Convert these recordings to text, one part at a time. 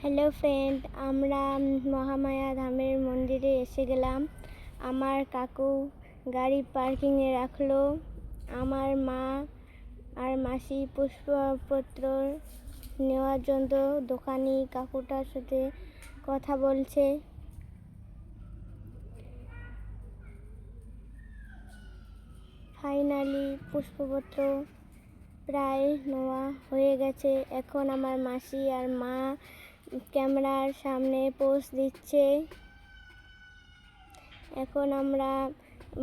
Hello friend, আমরা মহামায়া ধামের মন্দিরে এসে গেলাম। আমার কাকু গাড়ি পার্কিংয়ে রাখলো। আমার মা আর মাসি পুষ্পপত্র নেওয়ার জন্য দোকানি কাকুটার সাথে কথা বলছে। ফাইনালি পুষ্পপত্র প্রায় নেওয়া হয়ে গেছে। এখন আমার মাসি আর মা ক্যামেরার সামনে পোজ দিচ্ছে। এখন আমরা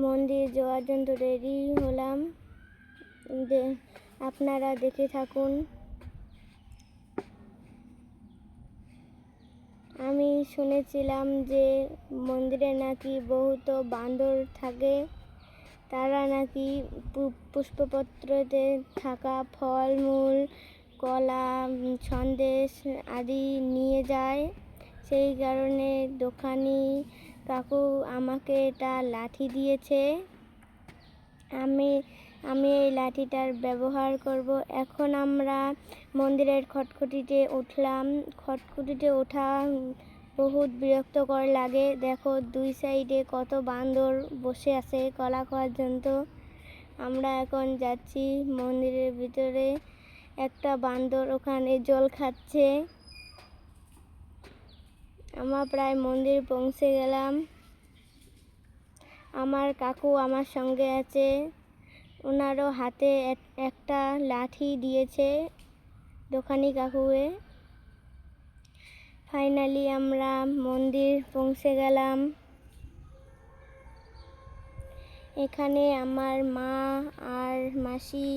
মন্দির যাওয়ার জন্য রেডি হলাম। আপনারা দেখে থাকুন। আমি শুনেছিলাম যে মন্দিরে নাকি বহুত বান্দর থাকে, তারা নাকি পুষ্পপত্রতে থাকা ফলমূল, কলা, সন্দেশ আদি নিয়ে যায়। সেই কারণে দোকানি কাকু আমাকে এটা লাঠি দিয়েছে। আমি এই লাঠিটার ব্যবহার করব। এখন আমরা মন্দিরের খটখটিতে উঠলাম। খটখটিতে ওঠা বহুত বিরক্তকর লাগে। দেখো দুই সাইডে কত বান্দর বসে আছে কলা খাওয়ার জন্য। আমরা এখন যাচ্ছি মন্দিরের ভিতরে। একটা বান্দর ওখানে জল খাচ্ছে। আমরা প্রায় মন্দির পৌঁছে গেলাম। আমার কাকু আমার সঙ্গে আছে, ওনারও হাতে একটা লাঠি দিয়েছে দোকানি কাকুকে। ফাইনালি আমরা মন্দির পৌঁছে গেলাম। এখানে আমার মা আর মাসি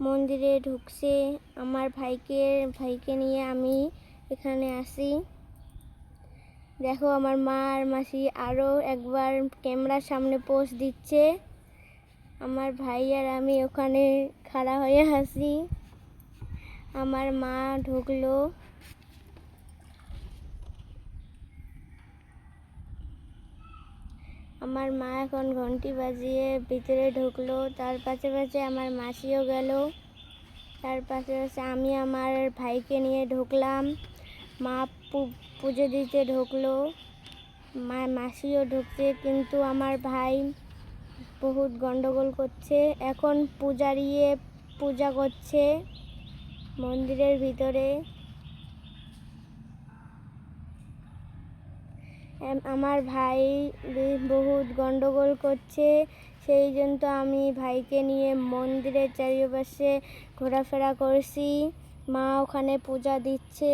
মন্দিরে ঢুকছে। আমার ভাইকে নিয়ে আমি এখানে আসি। দেখো আমার মা আর মাসি আরও একবার ক্যামেরার সামনে পোজ দিচ্ছে। আমার ভাই আর আমি ওখানে খাড়া হয়ে আছি। আমার মা ঢুকলো। আমার মা এখন ঘন্টি বাজিয়ে ভিতরে ঢুকলো। তার পাশে পাশে আমার মাসিও গেল। তার পাশে পাশে আমি আমার ভাইকে নিয়ে ঢুকলাম। মা পুজো দিতে ঢুকলো, মাসিও ঢুকছে, কিন্তু আমার ভাই বহুত গন্ডগোল করছে। এখন পূজারিয়ে পূজা করছে মন্দিরের ভিতরে। আমার ভাই বহুত গন্ডগোল করছে, সেই জন্য আমি ভাইকে নিয়ে মন্দিরের চারিপাশে ঘোরাফেরা করছি। মা ওখানে পূজা দিচ্ছে।